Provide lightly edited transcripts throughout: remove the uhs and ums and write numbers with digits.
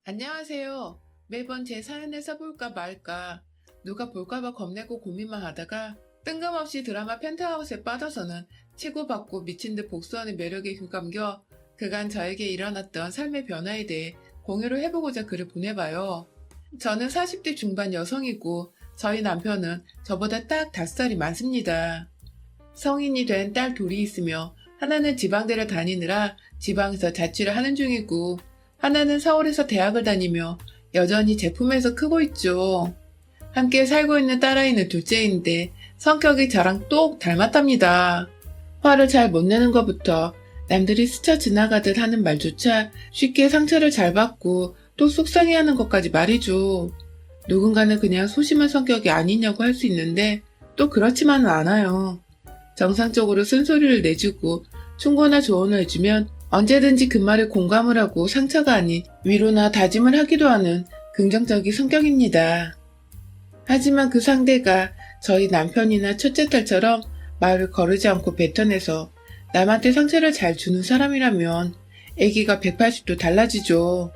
안녕하세요. 매번 제 사연을 써볼까 말까, 누가 볼까봐 겁내고 고민만 하다가 뜬금없이 드라마 펜트하우스에 빠져서는 치고받고 미친 듯 복수하는 매력에 휘감겨 그간 저에게 일어났던 삶의 변화에 대해 공유를 해보고자 글을 보내봐요. 저는 40대 중반 여성이고 저희 남편은 저보다 딱 5살이 많습니다. 성인이 된 딸 둘이 있으며 하나는 지방대를 다니느라 지방에서 자취를 하는 중이고 하나는 서울에서 대학을 다니며 여전히 제품에서 크고 있죠. 함께 살고 있는 딸아이는 둘째인데 성격이 저랑 똑 닮았답니다. 화를 잘 못 내는 것부터 남들이 스쳐 지나가듯 하는 말조차 쉽게 상처를 잘 받고 또 속상해하는 것까지 말이죠. 누군가는 그냥 소심한 성격이 아니냐고 할 수 있는데 또 그렇지만은 않아요. 정상적으로 쓴소리를 내주고 충고나 조언을 해주면 언제든지 그 말에 공감을 하고 상처가 아닌 위로나 다짐을 하기도 하는 긍정적인 성격입니다. 하지만 그 상대가 저희 남편이나 첫째 딸처럼 말을 거르지 않고 뱉어내서 남한테 상처를 잘 주는 사람이라면 애기가 180도 달라지죠.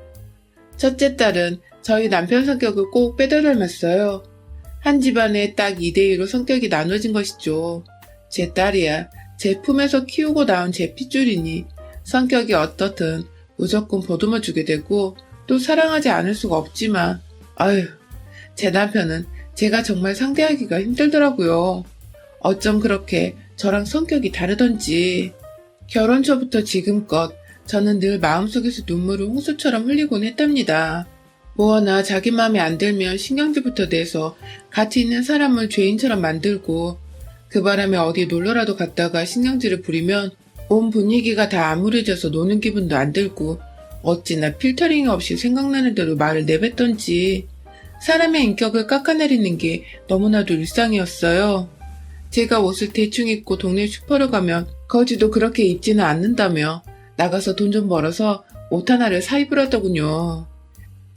첫째 딸은 저희 남편 성격을 꼭 빼다 닮았어요. 한 집안에 딱 2대2로 성격이 나눠진 것이죠. 제 딸이야 제 품에서 키우고 낳은 제 핏줄이니 성격이 어떻든 무조건 보듬어 주게 되고 또 사랑하지 않을 수가 없지만 제 남편은 제가 정말 상대하기가 힘들더라고요. 어쩜 그렇게 저랑 성격이 다르던지. 결혼 초부터 지금껏 저는 늘 마음속에서 눈물을 홍수처럼 흘리곤 했답니다. 뭐하나 자기 마음에 안 들면 신경질부터 내서 같이 있는 사람을 죄인처럼 만들고 그 바람에 어디 놀러라도 갔다가 신경질을 부리면 온 분위기가 다 암울해져서 노는 기분도 안 들고 어찌나 필터링 없이 생각나는 대로 말을 내뱉던지 사람의 인격을 깎아내리는 게 너무나도 일상이었어요. 제가 옷을 대충 입고 동네 슈퍼를 가면 거지도 그렇게 입지는 않는다며 나가서 돈 좀 벌어서 옷 하나를 사입을 하더군요.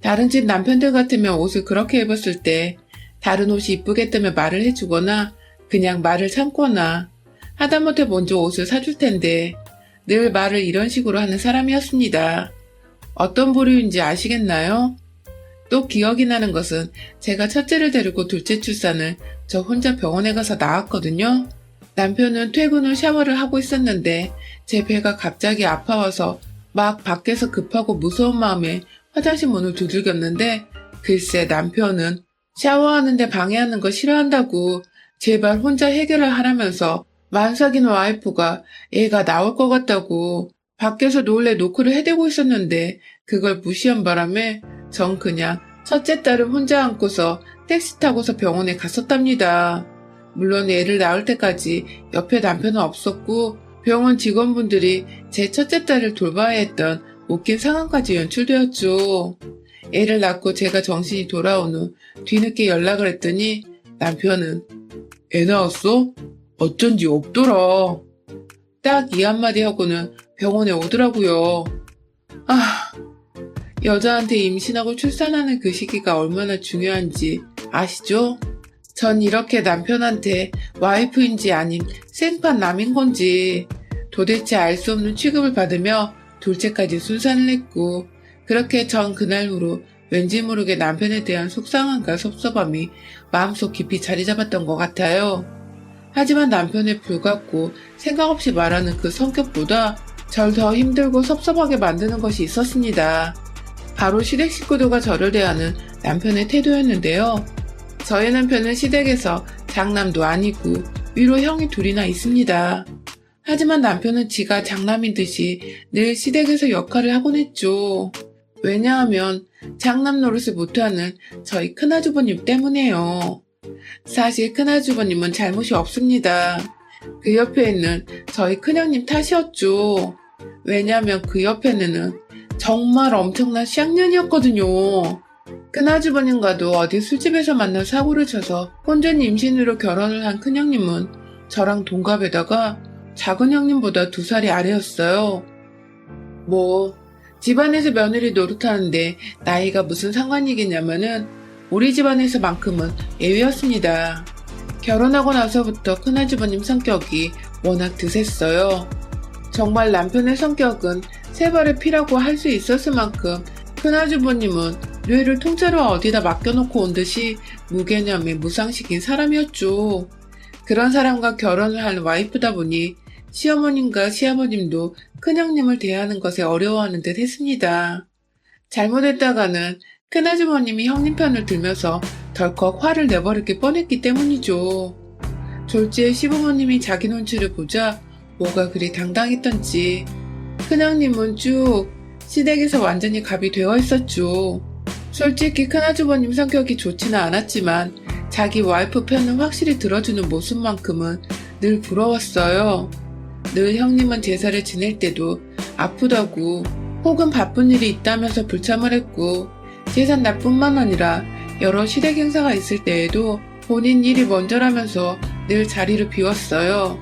다른 집 남편들 같으면 옷을 그렇게 입었을 때 다른 옷이 이쁘겠다며 말을 해주거나 그냥 말을 참거나 하다못해 먼저 옷을 사줄 텐데 늘 말을 이런 식으로 하는 사람이었습니다. 어떤 부류인지 아시겠나요? 또 기억이 나는 것은 제가 첫째를 데리고 둘째 출산을 저 혼자 병원에 가서 낳았거든요. 남편은 퇴근 후 샤워를 하고 있었는데 제 배가 갑자기 아파와서 막 밖에서 급하고 무서운 마음에 화장실 문을 두들겼는데 글쎄 남편은 샤워하는데 방해하는 거 싫어한다고 제발 혼자 해결을 하라면서 만삭인 와이프가 애가 나올 것 같다고 밖에서 몰래 노크를 해대고 있었는데 그걸 무시한 바람에 전 그냥 첫째 딸을 혼자 안고서 택시 타고서 병원에 갔었답니다. 물론 애를 낳을 때까지 옆에 남편은 없었고 병원 직원분들이 제 첫째 딸을 돌봐야 했던 웃긴 상황까지 연출되었죠. 애를 낳고 제가 정신이 돌아온 후 뒤늦게 연락을 했더니 남편은 애 낳았어? 어쩐지 없더라. 딱 이 한마디 하고는 병원에 오더라고요. 여자한테 임신하고 출산하는 그 시기가 얼마나 중요한지 아시죠? 전 이렇게 남편한테 와이프인지 아님 생판 남인 건지 도대체 알 수 없는 취급을 받으며 둘째까지 순산을 했고 그렇게 전 그날 후로 왠지 모르게 남편에 대한 속상함과 섭섭함이 마음속 깊이 자리 잡았던 것 같아요. 하지만 남편의 불같고 생각 없이 말하는 그 성격보다 절 더 힘들고 섭섭하게 만드는 것이 있었습니다. 바로 시댁 식구들과 저를 대하는 남편의 태도였는데요. 저희 남편은 시댁에서 장남도 아니고 위로 형이 둘이나 있습니다. 하지만 남편은 지가 장남인 듯이 늘 시댁에서 역할을 하곤 했죠. 왜냐하면 장남 노릇을 못하는 저희 큰아주버님 때문에요. 사실 큰아주버님은 잘못이 없습니다. 그 옆에 있는 저희 큰형님 탓이었죠. 왜냐하면 그 옆에는 정말 엄청난 쌍년이었거든요. 큰아주버님과도 어디 술집에서 만나 사고를 쳐서 혼전 임신으로 결혼을 한 큰형님은 저랑 동갑에다가 작은 형님보다 2살이 아래였어요. 집안에서 며느리 노릇하는데 나이가 무슨 상관이겠냐면은 우리 집안에서만큼은 예외였습니다. 결혼하고 나서부터 큰아주버님 성격이 워낙 드셌어요. 정말 남편의 성격은 세 발의 피라고 할 수 있었을 만큼 큰아주버님은 뇌를 통째로 어디다 맡겨놓고 온 듯이 무개념에 무상식인 사람이었죠. 그런 사람과 결혼을 한 와이프다 보니 시어머님과 시아버님도 큰형님을 대하는 것에 어려워하는 듯 했습니다. 잘못했다가는 큰아주버님이 형님 편을 들면서 덜컥 화를 내버릴 뻔했기 때문이죠. 졸지에 시부모님이 자기 눈치를 보자 뭐가 그리 당당했던지 큰형님은 쭉 시댁에서 완전히 갑이 되어 있었죠. 솔직히 큰아주버님 성격이 좋지는 않았지만 자기 와이프 편을 확실히 들어주는 모습만큼은 늘 부러웠어요. 늘 형님은 제사를 지낼 때도 아프다고 혹은 바쁜 일이 있다면서 불참을 했고 제삿날뿐만 아니라 여러 시댁 행사가 있을 때에도 본인 일이 먼저라면서 늘 자리를 비웠어요.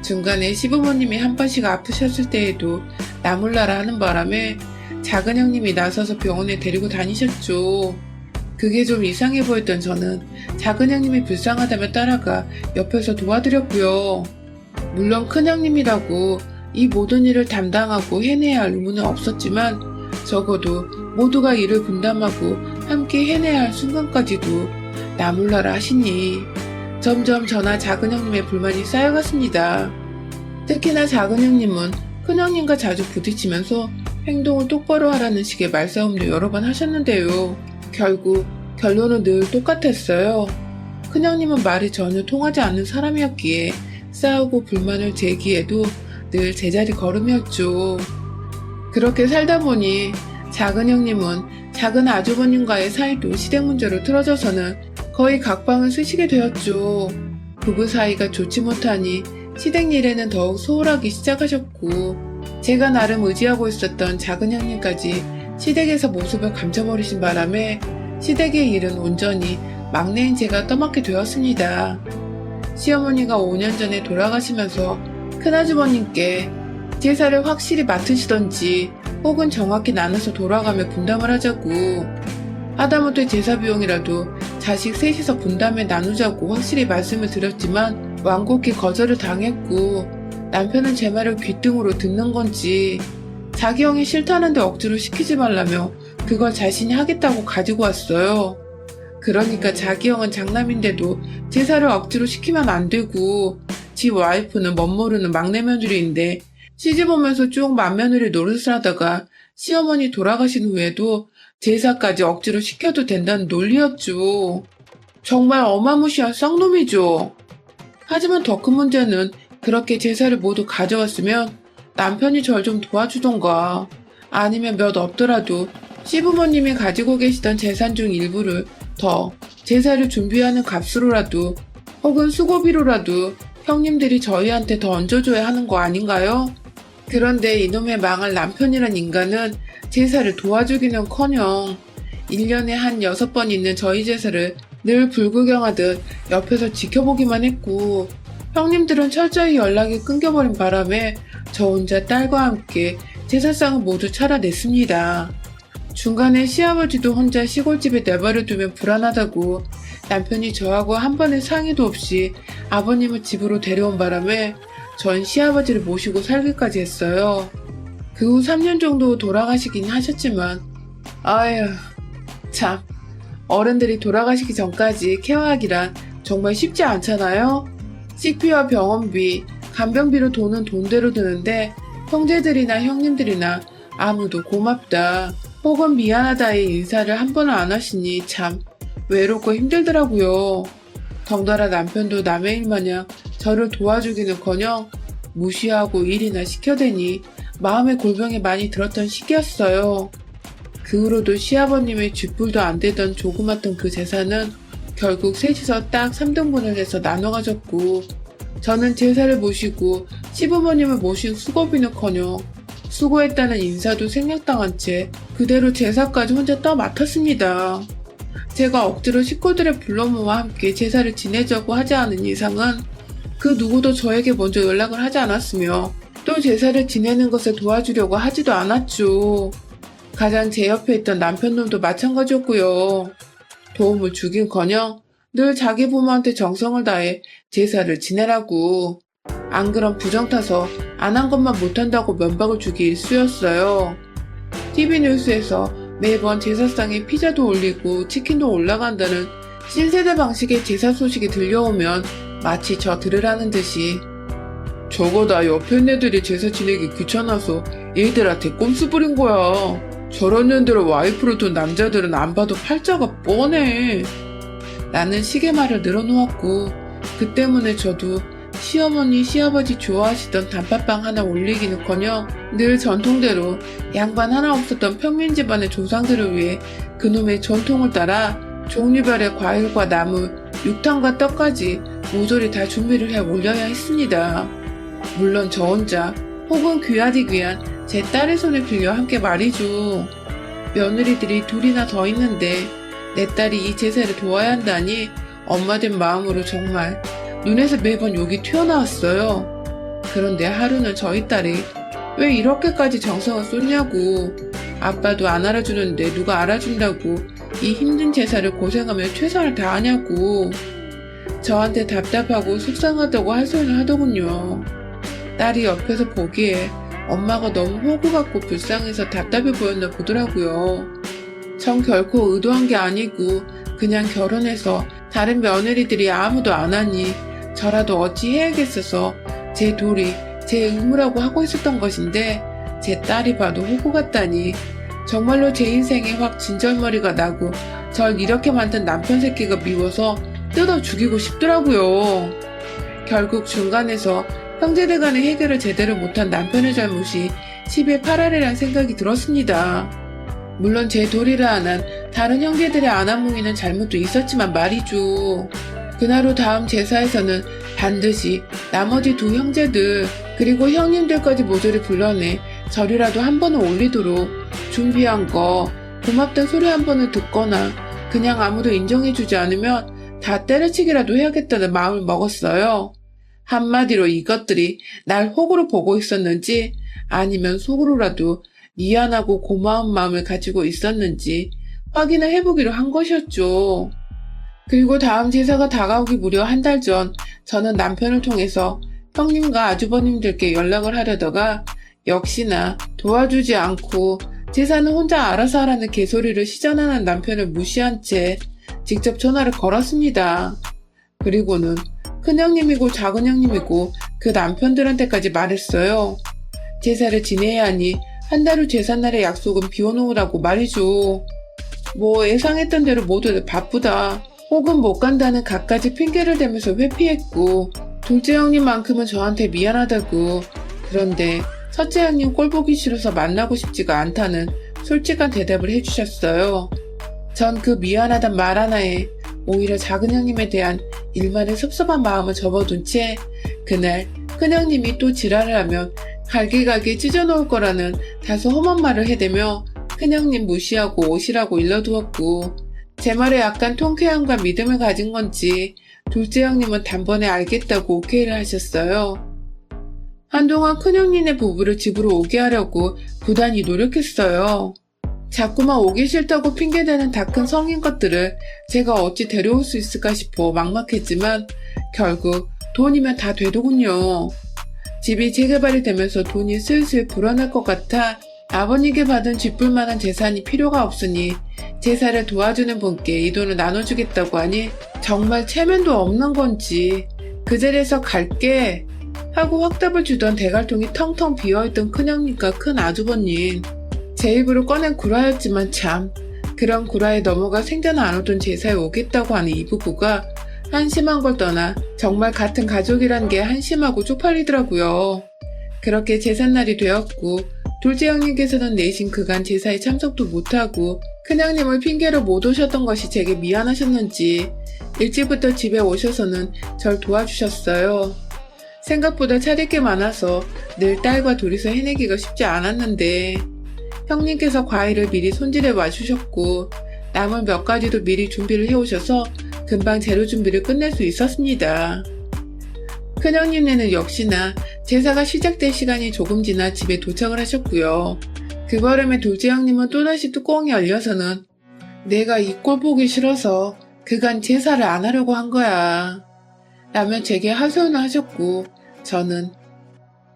중간에 시부모님이 한 번씩 아프셨을 때에도 나몰라라 하는 바람에 작은 형님이 나서서 병원에 데리고 다니셨죠. 그게 좀 이상해 보였던 저는 작은 형님이 불쌍하다며 따라가 옆에서 도와드렸고요. 물론 큰 형님이라고 이 모든 일을 담당하고 해내야 할 의무는 없었지만 적어도 모두가 일을 분담하고 함께 해내야 할 순간까지도 나몰라라 하시니 점점 저나 작은 형님의 불만이 쌓여갔습니다. 특히나 작은 형님은 큰 형님과 자주 부딪히면서 행동을 똑바로 하라는 식의 말싸움도 여러 번 하셨는데요. 결국 결론은 늘 똑같았어요. 큰 형님은 말이 전혀 통하지 않는 사람이었기에 싸우고 불만을 제기해도 늘 제자리 걸음이었죠. 그렇게 살다 보니 작은 형님은 작은 아주버님과의 사이도 시댁 문제로 틀어져서는 거의 각방을 쓰시게 되었죠. 부부 사이가 좋지 못하니 시댁 일에는 더욱 소홀하기 시작하셨고 제가 나름 의지하고 있었던 작은 형님까지 시댁에서 모습을 감춰버리신 바람에 시댁의 일은 온전히 막내인 제가 떠맡게 되었습니다. 시어머니가 5년 전에 돌아가시면서 큰아주버님께 제사를 확실히 맡으시던지 혹은 정확히 나눠서 돌아가며 분담을 하자고 하다못해 제사 비용이라도 자식 셋이서 분담해 나누자고 확실히 말씀을 드렸지만 완곡히 거절을 당했고 남편은 제 말을 귓등으로 듣는 건지 자기 형이 싫다는데 억지로 시키지 말라며 그걸 자신이 하겠다고 가지고 왔어요. 그러니까 자기 형은 장남인데도 제사를 억지로 시키면 안 되고 지 와이프는 멋모르는 막내 며느리인데 시집 오면서 쭉 맏며느리 노릇을 하다가 시어머니 돌아가신 후에도 제사까지 억지로 시켜도 된다는 논리였죠. 정말 어마무시한 쌍놈이죠. 하지만 더 큰 문제는 그렇게 제사를 모두 가져왔으면 남편이 절 좀 도와주던가 아니면 몇 없더라도 시부모님이 가지고 계시던 재산 중 일부를 더 제사를 준비하는 값으로라도 혹은 수고비로라도 형님들이 저희한테 더 얹어줘야 하는 거 아닌가요? 그런데 이놈의 망할 남편이란 인간은 제사를 도와주기는커녕 1년에 한 6번 있는 저희 제사를 늘 불구경하듯 옆에서 지켜보기만 했고 형님들은 철저히 연락이 끊겨버린 바람에 저 혼자 딸과 함께 제사상을 모두 차려냈습니다. 중간에 시아버지도 혼자 시골집에 내버려두면 불안하다고 남편이 저하고 한 번의 상의도 없이 아버님을 집으로 데려온 바람에 전 시아버지를 모시고 살기까지 했어요. 그 후 3년 정도 돌아가시긴 하셨지만 아휴 참 어른들이 돌아가시기 전까지 케어하기란 정말 쉽지 않잖아요. 식비와 병원비, 간병비로 돈은 돈대로 드는데 형제들이나 형님들이나 아무도 고맙다 혹은 미안하다의 인사를 한 번은 안 하시니 참 외롭고 힘들더라고요. 덩달아 남편도 남의 일 마냥 저를 도와주기는커녕 무시하고 일이나 시켜대니 마음의 골병이 많이 들었던 시기였어요. 그 후로도 시아버님의 쥐뿔도 안 되던 조그맣던 그 재산은 결국 셋이서 딱 3등분을 해서 나눠 가졌고 저는 제사를 모시고 시부모님을 모신 수고비는커녕 수고했다는 인사도 생략당한 채 그대로 제사까지 혼자 떠맡았습니다. 제가 억지로 식구들의 불러 모아 함께 제사를 지내자고 하지 않은 이상은 그 누구도 저에게 먼저 연락을 하지 않았으며 또 제사를 지내는 것을 도와주려고 하지도 않았죠. 가장 제 옆에 있던 남편놈도 마찬가지였고요. 도움을 주긴커녕 늘 자기 부모한테 정성을 다해 제사를 지내라고 안 그럼 부정 타서 안 한 것만 못한다고 면박을 주기 일쑤였어요. TV 뉴스에서 매번 제사상에 피자도 올리고 치킨도 올라간다는 신세대 방식의 제사 소식이 들려오면 마치 저 들으라는 듯이 저거 다 옆에 애들이 제사 지내기 귀찮아서 얘들한테 꼼수 부린 거야. 저런 년들을 와이프로 둔 남자들은 안 봐도 팔자가 뻔해. 나는 시계말을 늘어놓았고 그 때문에 저도 시어머니 시아버지 좋아하시던 단팥빵 하나 올리기는커녕 늘 전통대로 양반 하나 없었던 평민 집안의 조상들을 위해 그놈의 전통을 따라 종류별의 과일과 나물, 육탕과 떡까지 모조리 다 준비를 해 올려야 했습니다. 물론 저 혼자 혹은 귀하디 귀한 제 딸의 손을 빌려 함께 말이죠. 며느리들이 둘이나 더 있는데 내 딸이 이 제사를 도와야 한다니 엄마된 마음으로 정말 눈에서 매번 욕이 튀어나왔어요. 그런데 하루는 저희 딸이 왜 이렇게까지 정성을 쏟냐고, 아빠도 안 알아주는데 누가 알아준다고 이 힘든 제사를 고생하며 최선을 다하냐고 저한테 답답하고 속상하다고 할 소리를 하더군요. 딸이 옆에서 보기에 엄마가 너무 호구 같고 불쌍해서 답답해 보였나 보더라고요. 전 결코 의도한 게 아니고 그냥 결혼해서 다른 며느리들이 아무도 안 하니 저라도 어찌 해야겠어서 제 도리, 제 의무라고 하고 있었던 것인데 제 딸이 봐도 호구 같다니 정말로 제 인생에 확 진절머리가 나고 절 이렇게 만든 남편 새끼가 미워서 뜯어 죽이고 싶더라고요. 결국 중간에서 형제들 간의 해결을 제대로 못한 남편의 잘못이 10의 8알이란 생각이 들었습니다. 물론 제 도리를 안 한 다른 형제들의 안하뭉이는 잘못도 있었지만 말이죠. 그날 후 다음 제사에서는 반드시 나머지 두 형제들 그리고 형님들까지 모조리 불러내 절이라도 한 번은 올리도록 준비한 거 고맙단 소리 한 번을 듣거나 그냥 아무도 인정해주지 않으면 다 때려치기라도 해야겠다는 마음을 먹었어요. 한마디로 이것들이 날 호구로 보고 있었는지 아니면 속으로라도 미안하고 고마운 마음을 가지고 있었는지 확인을 해보기로 한 것이었죠. 그리고 다음 제사가 다가오기 무려 한 달 전 저는 남편을 통해서 형님과 아주버님들께 연락을 하려다가 역시나 도와주지 않고 제사는 혼자 알아서 하라는 개소리를 시전하는 남편을 무시한 채 직접 전화를 걸었습니다. 그리고는 큰형님이고 작은형님이고 그 남편들한테까지 말했어요. 제사를 지내야 하니 한 달 후 제삿날의 약속은 비워놓으라고 말이죠. 뭐 예상했던 대로 모두들 바쁘다 혹은 못 간다는 갖가지 핑계를 대면서 회피했고 둘째 형님만큼은 저한테 미안하다고 그런데 첫째 형님 꼴 보기 싫어서 만나고 싶지가 않다는 솔직한 대답을 해주셨어요. 전 그 미안하단 말 하나에 오히려 작은 형님에 대한 일말의 섭섭한 마음을 접어둔 채 그날 큰형님이 또 지랄을 하면 갈기갈기 찢어놓을 거라는 다소 험한 말을 해대며 큰형님 무시하고 오시라고 일러두었고 제 말에 약간 통쾌함과 믿음을 가진 건지 둘째 형님은 단번에 알겠다고 오케이를 하셨어요. 한동안 큰형님네 부부를 집으로 오게 하려고 부단히 노력했어요. 자꾸만 오기 싫다고 핑계대는 다 큰 성인 것들을 제가 어찌 데려올 수 있을까 싶어 막막했지만 결국 돈이면 다 되더군요. 집이 재개발이 되면서 돈이 슬슬 불어날 것 같아 아버님께 받은 쥐뿔만한 재산이 필요가 없으니 제사를 도와주는 분께 이 돈을 나눠주겠다고 하니 정말 체면도 없는 건지 그 자리에서 갈게 하고 확답을 주던 대갈통이 텅텅 비어있던 큰형님과 큰 아주버님 제 입으로 꺼낸 구라였지만 참 그런 구라에 넘어가 생전 안 오던 제사에 오겠다고 하는 이 부부가 한심한 걸 떠나 정말 같은 가족이란 게 한심하고 쪽팔리더라고요. 그렇게 제삿날이 되었고 둘째 형님께서는 내신 그간 제사에 참석도 못하고 큰형님을 핑계로 못 오셨던 것이 제게 미안하셨는지 일찍부터 집에 오셔서는 절 도와주셨어요. 생각보다 차릴 게 많아서 늘 딸과 둘이서 해내기가 쉽지 않았는데 형님께서 과일을 미리 손질해 와주셨고 나물 몇 가지도 미리 준비를 해오셔서 금방 재료 준비를 끝낼 수 있었습니다. 큰형님네는 역시나 제사가 시작될 시간이 조금 지나 집에 도착을 하셨고요. 그 바람에 둘째 형님은 또다시 뚜껑이 열려서는 내가 이 꼴 보기 싫어서 그간 제사를 안 하려고 한 거야 라며 제게 하소연을 하셨고 저는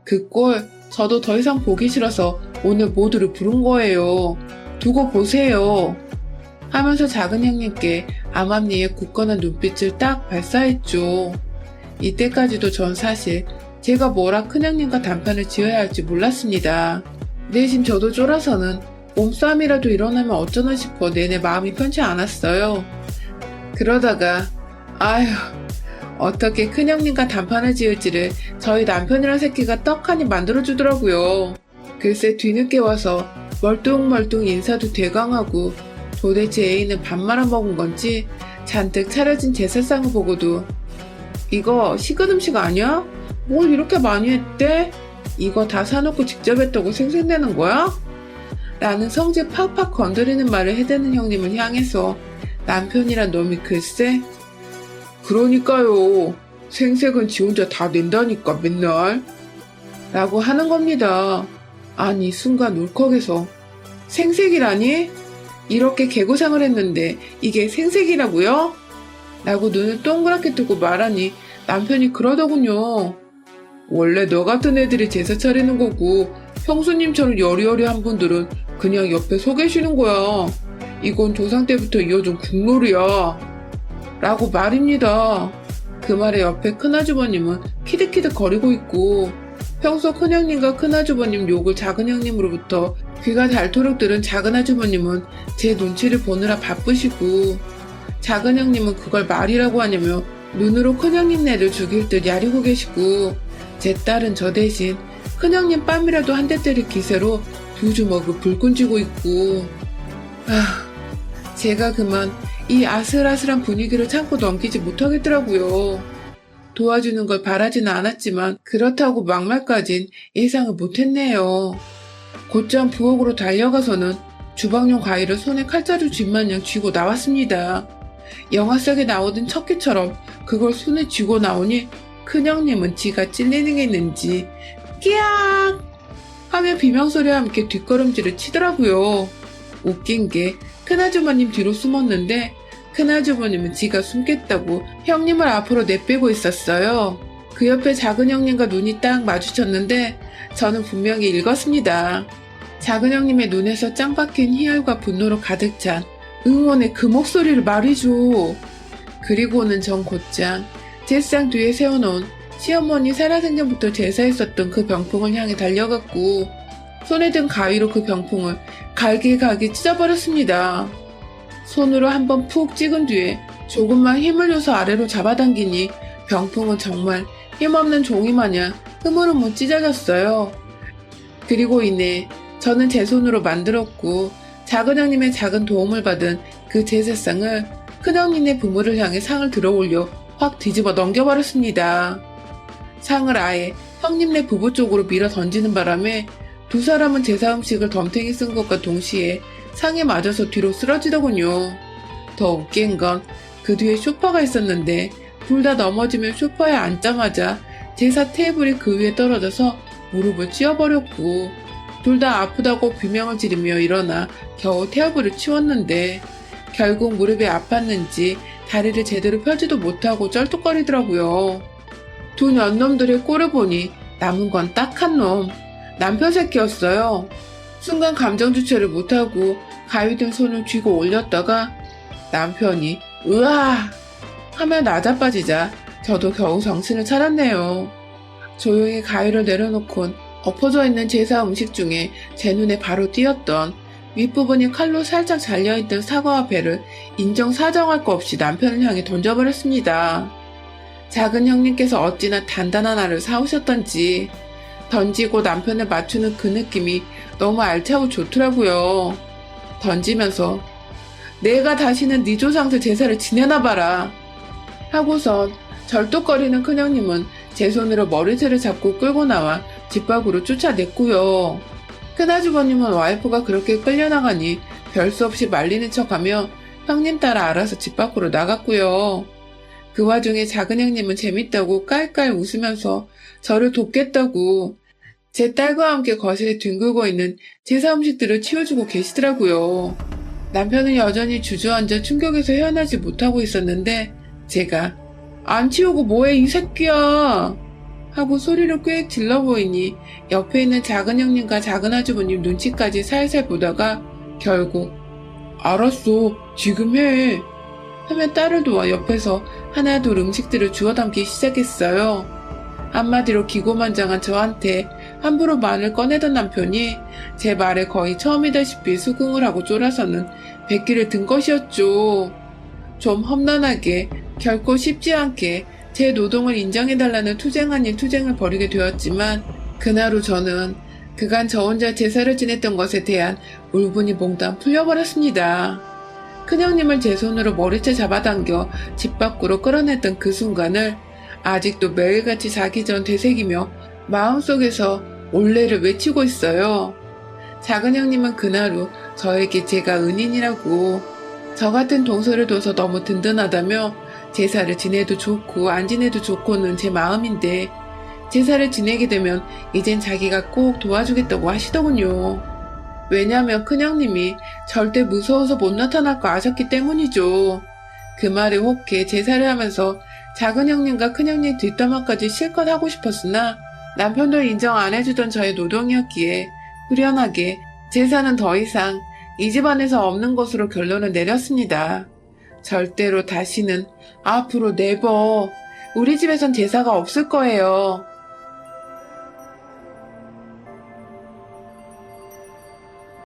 그 꼴 저도 더 이상 보기 싫어서 오늘 모두를 부른 거예요. 두고 보세요. 하면서 작은 형님께 암암리에 굳건한 눈빛을 딱 발사했죠. 이때까지도 전 사실 제가 뭐라 큰형님과 단판을 지어야 할지 몰랐습니다. 내심 저도 쫄아서는 몸싸움이라도 일어나면 어쩌나 싶어 내내 마음이 편치 않았어요. 그러다가 아휴, 어떻게 큰형님과 단판을 지을지를 저희 남편이란 새끼가 떡하니 만들어주더라고요. 글쎄 뒤늦게 와서 멀뚱멀뚱 인사도 대강하고 도대체 애인은 밥 말아먹은 건지 잔뜩 차려진 제사상을 보고도 이거 식은 음식 아니야? 뭘 이렇게 많이 했대? 이거 다 사놓고 직접 했다고 생색내는 거야? 라는 성질 팍팍 건드리는 말을 해대는 형님을 향해서 남편이란 놈이 글쎄 그러니까요. 생색은 지 혼자 다 낸다니까 맨날 라고 하는 겁니다. 아니 순간 울컥해서 생색이라니? 이렇게 개고생을 했는데 이게 생색이라고요? 라고 눈을 동그랗게 뜨고 말하니 남편이 그러더군요. 원래 너 같은 애들이 제사 차리는 거고 형수님처럼 여리여리한 분들은 그냥 옆에 서 계시는 거야. 이건 조상 때부터 이어진 국룰이야. 라고 말입니다. 그 말에 옆에 큰아주버님은 키득키득 거리고 있고 평소 큰형님과 큰아주버님 욕을 작은형님으로부터 귀가 닳도록 들은 작은아주버님은 제 눈치를 보느라 바쁘시고 작은형님은 그걸 말이라고 하냐며 눈으로 큰형님네를 죽일 듯 야리고 계시고 제 딸은 저 대신 큰형님 뺨이라도 한 대 때릴 기세로 두 주먹을 불끈 쥐고 있고 제가 그만 이 아슬아슬한 분위기를 참고 넘기지 못하겠더라고요. 도와주는 걸 바라지는 않았지만 그렇다고 막말까진 예상을 못했네요. 곧장 부엌으로 달려가서는 주방용 가위를 손에 칼자루 쥘마냥 쥐고 나왔습니다. 영화 속에 나오던 척기처럼 그걸 손에 쥐고 나오니 큰형님은 지가 찔리는 게 있는지 끼악 하며 비명소리와 함께 뒷걸음질을 치더라고요. 웃긴 게 큰아주머님 뒤로 숨었는데 큰아주머님은 지가 숨겠다고 형님을 앞으로 내빼고 있었어요. 그 옆에 작은 형님과 눈이 딱 마주쳤는데 저는 분명히 읽었습니다. 작은 형님의 눈에서 짱 박힌 희열과 분노로 가득 찬 응원의 그 목소리를 말이죠. 그리고는 전 곧장 제상 뒤에 세워놓은 시어머니 살아생전부터 제사했었던 그 병풍을 향해 달려갔고 손에 든 가위로 그 병풍을 갈기갈기 찢어버렸습니다. 손으로 한번 푹 찍은 뒤에 조금만 힘을 줘서 아래로 잡아당기니 병풍은 정말 힘없는 종이 마냥 흐물흐물 찢어졌어요. 그리고 이내 저는 제 손으로 만들었고 작은 형님의 작은 도움을 받은 그 제사상을 큰 형님의 부모를 향해 상을 들어 올려 확 뒤집어 넘겨버렸습니다. 상을 아예 형님네 부부 쪽으로 밀어 던지는 바람에 두 사람은 제사 음식을 덤탱이 쓴 것과 동시에 상에 맞아서 뒤로 쓰러지더군요. 더 웃긴 건 그 뒤에 소파가 있었는데 둘 다 넘어지며 소파에 앉자마자 제사 테이블이 그 위에 떨어져서 무릎을 찧어버렸고 둘 다 아프다고 비명을 지르며 일어나 겨우 테이블을 치웠는데 결국 무릎이 아팠는지 다리를 제대로 펴지도 못하고 쩔뚝거리더라고요. 두 년놈들의 꼴을 보니 남은 건 딱 한 놈. 남편 새끼였어요. 순간 감정 주체를 못하고 가위 든 손을 쥐고 올렸다가 남편이 으아 하며 나자빠지자 저도 겨우 정신을 차렸네요. 조용히 가위를 내려놓곤 엎어져 있는 제사 음식 중에 제 눈에 바로 띄었던 윗부분이 칼로 살짝 잘려있던 사과와 배를 인정사정할 거 없이 남편을 향해 던져버렸습니다. 작은 형님께서 어찌나 단단한 알을 사오셨던지 던지고 남편을 맞추는 그 느낌이 너무 알차고 좋더라고요. 던지면서 내가 다시는 네 조상들 제사를 지내나봐라 하고선 절뚝거리는 큰형님은 제 손으로 머리채를 잡고 끌고 나와 집 밖으로 쫓아냈고요. 큰아주버님은 와이프가 그렇게 끌려나가니 별 수 없이 말리는 척하며 형님 따라 알아서 집 밖으로 나갔고요. 그 와중에 작은 형님은 재밌다고 깔깔 웃으면서 저를 돕겠다고 제 딸과 함께 거실에 뒹굴고 있는 제사 음식들을 치워주고 계시더라고요. 남편은 여전히 주저앉아 충격에서 헤어나지 못하고 있었는데 제가 안 치우고 뭐해 이 새끼야 하고 소리를 꽤 질러 보이니 옆에 있는 작은 형님과 작은 아주버님 눈치까지 살살 보다가 결국 알았어, 지금 해 하며 딸을 도와 옆에서 하나둘 음식들을 주워 담기 시작했어요. 한마디로 기고만장한 저한테 함부로 말을 꺼내던 남편이 제 말에 거의 처음이다시피 수긍을 하고 쫄아서는 뱉기를 든 것이었죠. 좀 험난하게 결코 쉽지 않게 제 노동을 인정해달라는 투쟁 아닌 투쟁을 벌이게 되었지만 그날 후 저는 그간 저 혼자 제사를 지냈던 것에 대한 울분이 몽땅 풀려버렸습니다. 큰형님을 제 손으로 머리채 잡아당겨 집 밖으로 끌어냈던 그 순간을 아직도 매일같이 자기 전 되새기며 마음속에서 올레를 외치고 있어요. 작은 형님은 그날 후 저에게 제가 은인이라고 저 같은 동서를 둬서 너무 든든하다며 제사를 지내도 좋고 안 지내도 좋고는 제 마음인데 제사를 지내게 되면 이젠 자기가 꼭 도와주겠다고 하시더군요. 왜냐면 큰형님이 절대 무서워서 못 나타날 거 아셨기 때문이죠. 그 말에 혹해 제사를 하면서 작은 형님과 큰형님 뒷담화까지 실컷 하고 싶었으나 남편도 인정 안 해주던 저의 노동이었기에 후련하게 제사는 더 이상 이 집안에서 없는 것으로 결론을 내렸습니다. 절대로 다시는 앞으로 네버 우리 집에선 제사가 없을 거예요.